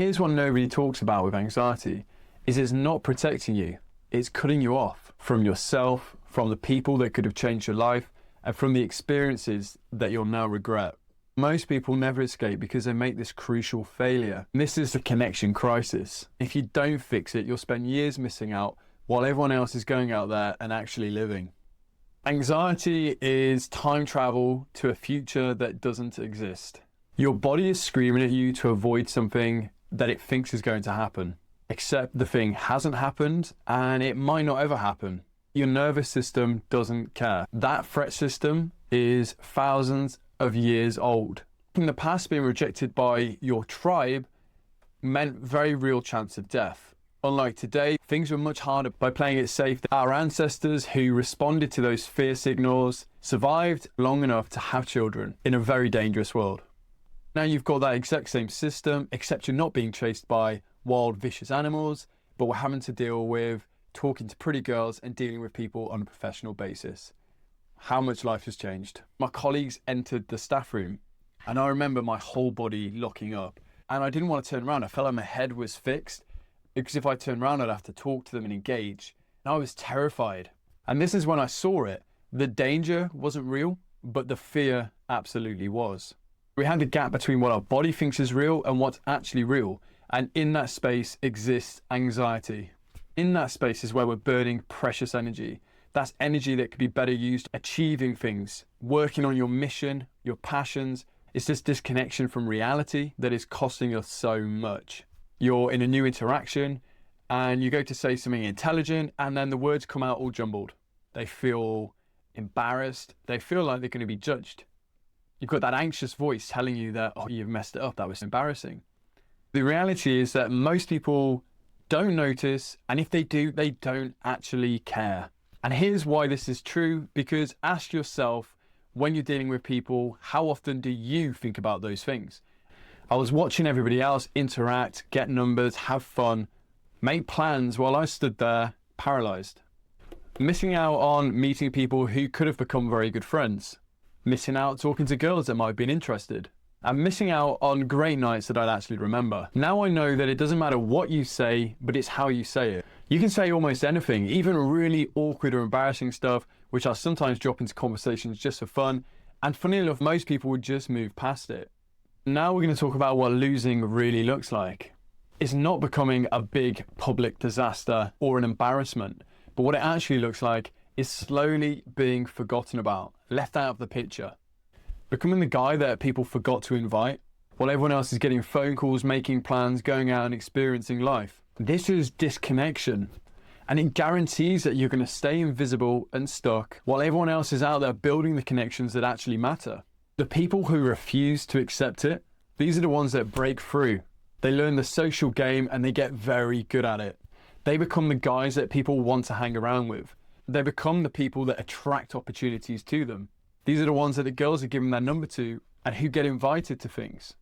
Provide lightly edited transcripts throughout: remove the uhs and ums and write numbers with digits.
Here's what nobody talks about with anxiety, is it's not protecting you. It's cutting you off from yourself, from the people that could have changed your life, and from the experiences that you'll now regret. Most people never escape because they make this crucial failure. And this is the connection crisis. If you don't fix it, you'll spend years missing out while everyone else is going out there and actually living. Anxiety is time travel to a future that doesn't exist. Your body is screaming at you to avoid something that it thinks is going to happen, except the thing hasn't happened and it might not ever happen. Your nervous system doesn't care. That threat system is thousands of years old. In the past, being rejected by your tribe meant very real chance of death. Unlike today, things were much harder by playing it safe. Our ancestors who responded to those fear signals survived long enough to have children in a very dangerous world. Now you've got that exact same system, except you're not being chased by wild, vicious animals, but we're having to deal with talking to pretty girls and dealing with people on a professional basis. How much life has changed. My colleagues entered the staff room and I remember my whole body locking up and I didn't want to turn around. I felt like my head was fixed because if I turned around, I'd have to talk to them and engage. And I was terrified. And this is when I saw it. The danger wasn't real, but the fear absolutely was. We had a gap between what our body thinks is real and what's actually real. And in that space exists anxiety. In that space is where we're burning precious energy. That's energy that could be better used achieving things, working on your mission, your passions. It's this disconnection from reality that is costing us so much. You're in a new interaction and you go to say something intelligent and then the words come out all jumbled. They feel embarrassed. They feel like they're going to be judged. You've got that anxious voice telling you that, oh, you've messed it up. That was embarrassing. The reality is that most people don't notice, and if they do, they don't actually care. And here's why this is true, because ask yourself when you're dealing with people, how often do you think about those things? I was watching everybody else interact, get numbers, have fun, make plans while I stood there paralyzed. Missing out on meeting people who could have become very good friends. Missing out talking to girls that might have been interested. And missing out on great nights that I'd actually remember. Now I know that it doesn't matter what you say, but it's how you say it. You can say almost anything, even really awkward or embarrassing stuff, which I sometimes drop into conversations just for fun. And funny enough, most people would just move past it. Now we're going to talk about what losing really looks like. It's not becoming a big public disaster or an embarrassment, but what it actually looks like is slowly being forgotten about, left out of the picture. Becoming the guy that people forgot to invite, while everyone else is getting phone calls, making plans, going out and experiencing life. This is disconnection. And it guarantees that you're going to stay invisible and stuck while everyone else is out there building the connections that actually matter. The people who refuse to accept it, these are the ones that break through. They learn the social game and they get very good at it. They become the guys that people want to hang around with. They become the people that attract opportunities to them. These are the ones that the girls are giving their number to and who get invited to things.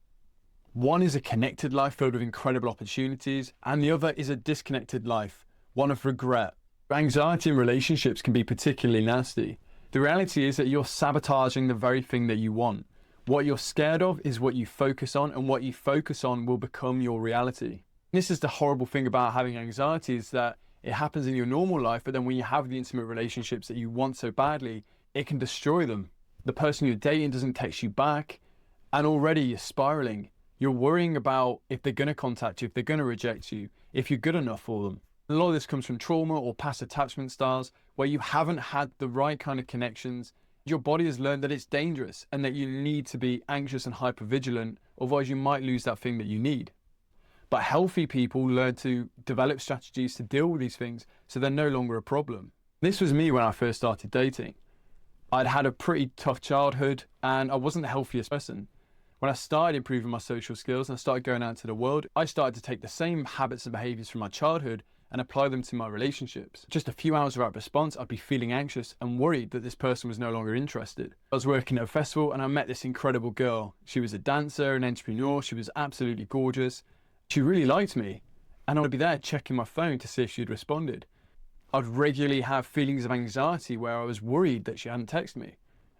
One is a connected life filled with incredible opportunities, and the other is a disconnected life, one of regret. Anxiety in relationships can be particularly nasty. The reality is that you're sabotaging the very thing that you want. What you're scared of is what you focus on, and what you focus on will become your reality. This is the horrible thing about having anxiety, is that it happens in your normal life, but then when you have the intimate relationships that you want so badly, it can destroy them. The person you're dating doesn't text you back, and already you're spiraling. You're worrying about if they're going to contact you, if they're going to reject you, if you're good enough for them. A lot of this comes from trauma or past attachment styles where you haven't had the right kind of connections. Your body has learned that it's dangerous and that you need to be anxious and hypervigilant, otherwise you might lose that thing that you need. But healthy people learn to develop strategies to deal with these things so they're no longer a problem. This was me when I first started dating. I'd had a pretty tough childhood and I wasn't the healthiest person. When I started improving my social skills and I started going out into the world, I started to take the same habits and behaviors from my childhood and apply them to my relationships. Just a few hours without response, I'd be feeling anxious and worried that this person was no longer interested. I was working at a festival and I met this incredible girl. She was a dancer, an entrepreneur, she was absolutely gorgeous. She really liked me and I would be there checking my phone to see if she'd responded. I'd regularly have feelings of anxiety where I was worried that she hadn't texted me.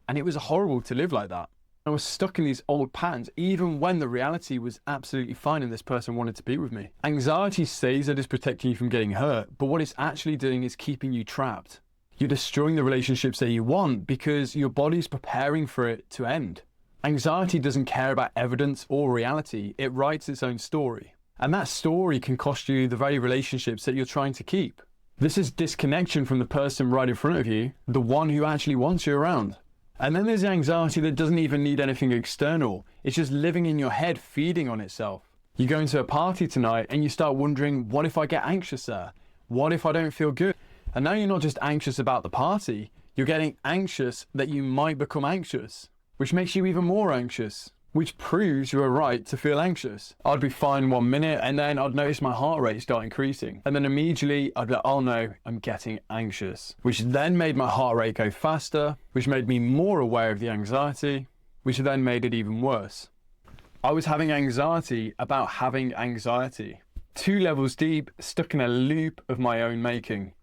And it was horrible to live like that. I was stuck in these old patterns, even when the reality was absolutely fine and this person wanted to be with me. Anxiety says that it's protecting you from getting hurt, but what it's actually doing is keeping you trapped. You're destroying the relationships that you want because your body's preparing for it to end. Anxiety doesn't care about evidence or reality. It writes its own story. And that story can cost you the very relationships that you're trying to keep. This is disconnection from the person right in front of you, the one who actually wants you around. And then there's anxiety that doesn't even need anything external. It's just living in your head, feeding on itself. You go into a party tonight and you start wondering, what if I get anxious there? What if I don't feel good? And now you're not just anxious about the party, you're getting anxious that you might become anxious, which makes you even more anxious, which proves you are right to feel anxious. I'd be fine 1 minute and then I'd notice my heart rate start increasing. And then immediately I'd be like, oh no, I'm getting anxious, which then made my heart rate go faster, which made me more aware of the anxiety, which then made it even worse. I was having anxiety about having anxiety. 2 levels deep, stuck in a loop of my own making.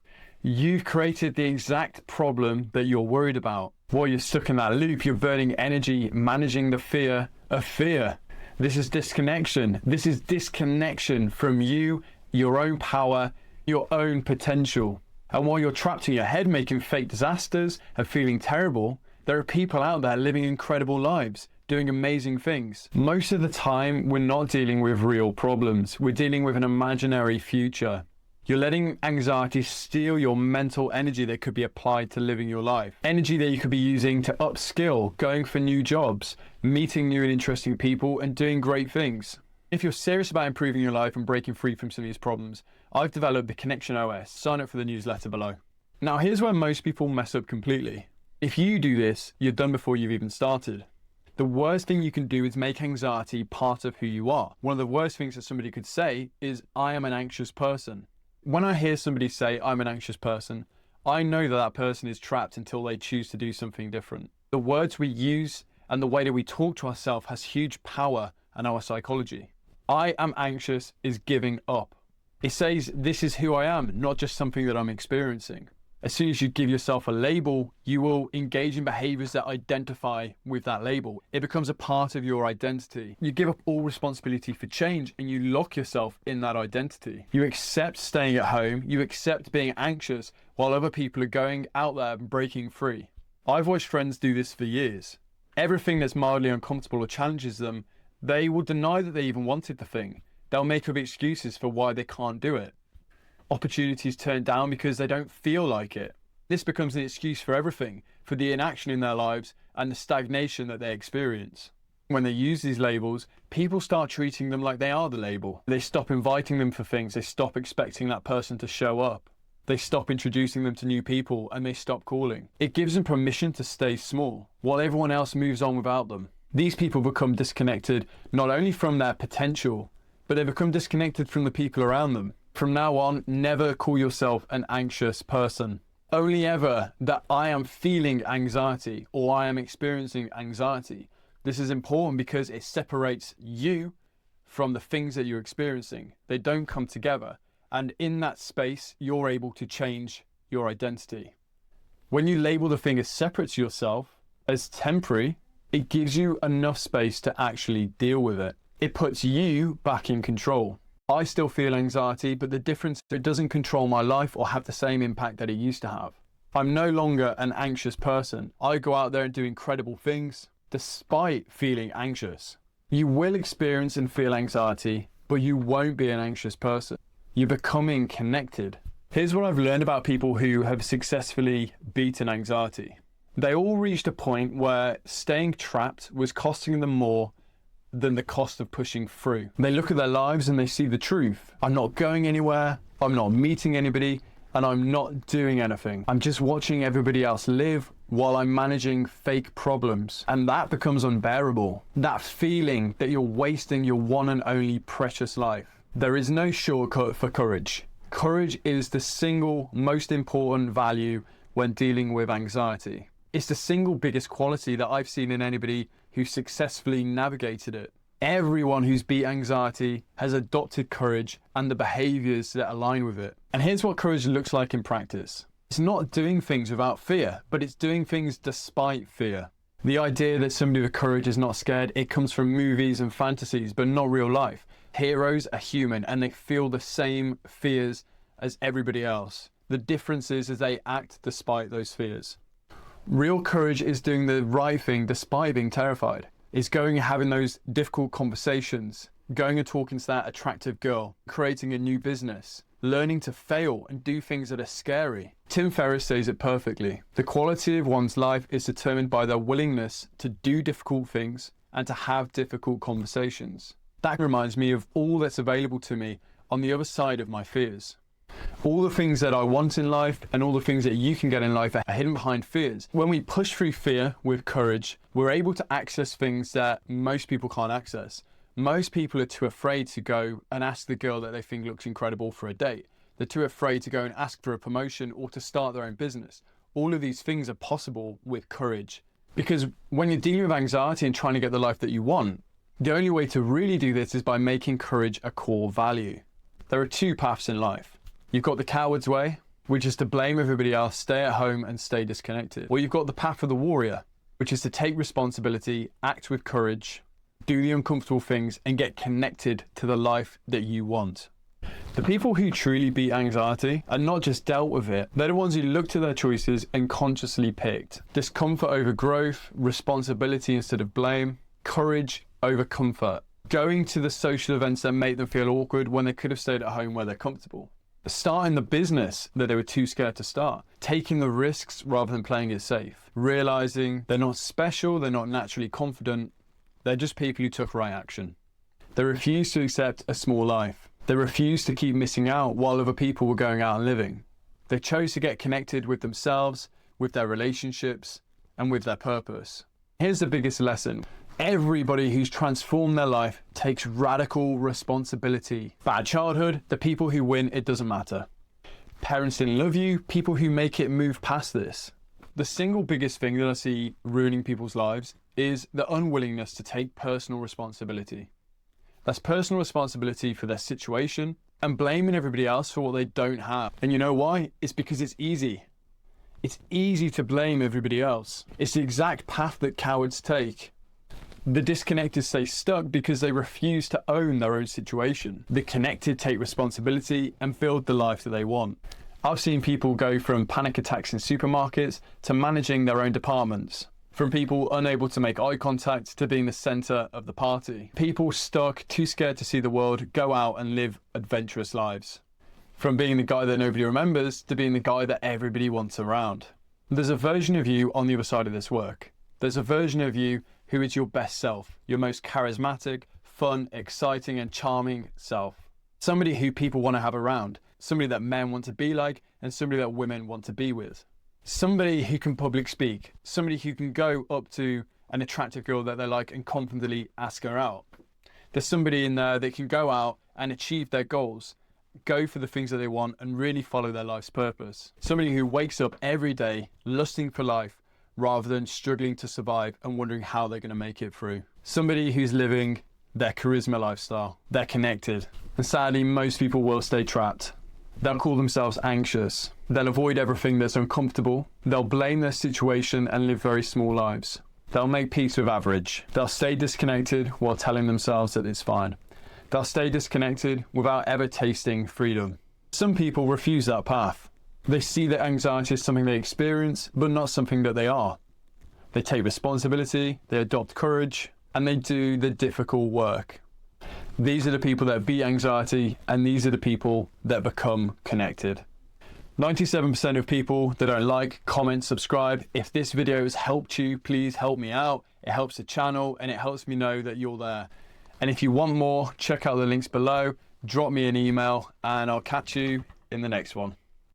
You've created the exact problem that you're worried about. While you're stuck in that loop, you're burning energy, managing the fear of fear. This is disconnection. This is disconnection from you, your own power, your own potential. And while you're trapped in your head making fake disasters and feeling terrible, there are people out there living incredible lives, doing amazing things. Most of the time, we're not dealing with real problems. We're dealing with an imaginary future. You're letting anxiety steal your mental energy that could be applied to living your life. Energy that you could be using to upskill, going for new jobs, meeting new and interesting people, and doing great things. If you're serious about improving your life and breaking free from some of these problems, I've developed the Connection OS. Sign up for the newsletter below. Now, here's where most people mess up completely. If you do this, you're done before you've even started. The worst thing you can do is make anxiety part of who you are. One of the worst things that somebody could say is, I am an anxious person. When I hear somebody say, I'm an anxious person, I know that that person is trapped until they choose to do something different. The words we use and the way that we talk to ourselves has huge power in our psychology. I am anxious is giving up. It says, this is who I am, not just something that I'm experiencing. As soon as you give yourself a label, you will engage in behaviors that identify with that label. It becomes a part of your identity. You give up all responsibility for change and you lock yourself in that identity. You accept staying at home, you accept being anxious while other people are going out there and breaking free. I've watched friends do this for years. Everything that's mildly uncomfortable or challenges them, they will deny that they even wanted the thing. They'll make up excuses for why they can't do it. Opportunities turned down because they don't feel like it. This becomes an excuse for everything, for the inaction in their lives and the stagnation that they experience. When they use these labels, people start treating them like they are the label. They stop inviting them for things, they stop expecting that person to show up. They stop introducing them to new people and they stop calling. It gives them permission to stay small, while everyone else moves on without them. These people become disconnected not only from their potential, but they become disconnected from the people around them. From now on, never call yourself an anxious person. Only ever that I am feeling anxiety or I am experiencing anxiety. This is important because it separates you from the things that you're experiencing. They don't come together. And in that space, you're able to change your identity. When you label the thing as separate to yourself, as temporary, it gives you enough space to actually deal with it. It puts you back in control. I still feel anxiety, but the difference is it doesn't control my life or have the same impact that it used to have. I'm no longer an anxious person. I go out there and do incredible things despite feeling anxious. You will experience and feel anxiety, but you won't be an anxious person. You're becoming connected. Here's what I've learned about people who have successfully beaten anxiety. They all reached a point where staying trapped was costing them more than the cost of pushing through. They look at their lives and they see the truth. I'm not going anywhere, I'm not meeting anybody, and I'm not doing anything. I'm just watching everybody else live while I'm managing fake problems. And that becomes unbearable. That feeling that you're wasting your one and only precious life. There is no shortcut for courage. Courage is the single most important value when dealing with anxiety. It's the single biggest quality that I've seen in anybody who successfully navigated it. Everyone who's beat anxiety has adopted courage and the behaviors that align with it. And here's what courage looks like in practice. It's not doing things without fear, but it's doing things despite fear. The idea that somebody with courage is not scared, it comes from movies and fantasies, but not real life. Heroes are human and they feel the same fears as everybody else. The difference is they act despite those fears. Real courage is doing the right thing despite being terrified. It's going and having those difficult conversations, going and talking to that attractive girl, creating a new business, learning to fail and do things that are scary. Tim Ferriss says it perfectly. The quality of one's life is determined by their willingness to do difficult things and to have difficult conversations. That reminds me of all that's available to me on the other side of my fears. All the things that I want in life and all the things that you can get in life are hidden behind fears. When we push through fear with courage, we're able to access things that most people can't access. Most people are too afraid to go and ask the girl that they think looks incredible for a date. They're too afraid to go and ask for a promotion or to start their own business. All of these things are possible with courage. Because when you're dealing with anxiety and trying to get the life that you want, the only way to really do this is by making courage a core value. There are two paths in life. You've got the coward's way, which is to blame everybody else, stay at home and stay disconnected. Or you've got the path of the warrior, which is to take responsibility, act with courage, do the uncomfortable things and get connected to the life that you want. The people who truly beat anxiety are not just dealt with it, they're the ones who looked at their choices and consciously picked discomfort over growth, responsibility instead of blame, courage over comfort, going to the social events that make them feel awkward when they could have stayed at home where they're comfortable. Starting the business that they were too scared to start, taking the risks rather than playing it safe, realizing they're not special, they're not naturally confident, they're just people who took right action. They refused to accept a small life. They refused to keep missing out while other people were going out and living. They chose to get connected with themselves, with their relationships, and with their purpose. Here's the biggest lesson. Everybody who's transformed their life takes radical responsibility. Bad childhood, the people who win, it doesn't matter. Parents didn't love you, people who make it move past this. The single biggest thing that I see ruining people's lives is the unwillingness to take personal responsibility. That's personal responsibility for their situation and blaming everybody else for what they don't have. And you know why? It's because it's easy. It's easy to blame everybody else. It's the exact path that cowards take. The disconnected stay stuck because they refuse to own their own situation. The connected take responsibility and build the life that they want. I've seen people go from panic attacks in supermarkets to managing their own departments. From people unable to make eye contact to being the center of the party. People stuck, too scared to see the world, go out and live adventurous lives. From being the guy that nobody remembers to being the guy that everybody wants around. There's a version of you on the other side of this work. There's a version of you who is your best self, your most charismatic, fun, exciting, and charming self. Somebody who people want to have around, somebody that men want to be like, and somebody that women want to be with. Somebody who can public speak, somebody who can go up to an attractive girl that they like and confidently ask her out. There's somebody in there that can go out and achieve their goals, go for the things that they want and really follow their life's purpose. Somebody who wakes up every day lusting for life, rather than struggling to survive and wondering how they're going to make it through. Somebody who's living their charisma lifestyle. They're connected. And sadly, most people will stay trapped. They'll call themselves anxious. They'll avoid everything that's uncomfortable. They'll blame their situation and live very small lives. They'll make peace with average. They'll stay disconnected while telling themselves that it's fine. They'll stay disconnected without ever tasting freedom. Some people refuse that path. They see that anxiety is something they experience, but not something that they are. They take responsibility, they adopt courage, and they do the difficult work. These are the people that beat anxiety, and these are the people that become connected. 97% of people that don't like, comment, subscribe. If this video has helped you, please help me out. It helps the channel and it helps me know that you're there. And if you want more, check out the links below, drop me an email, and I'll catch you in the next one.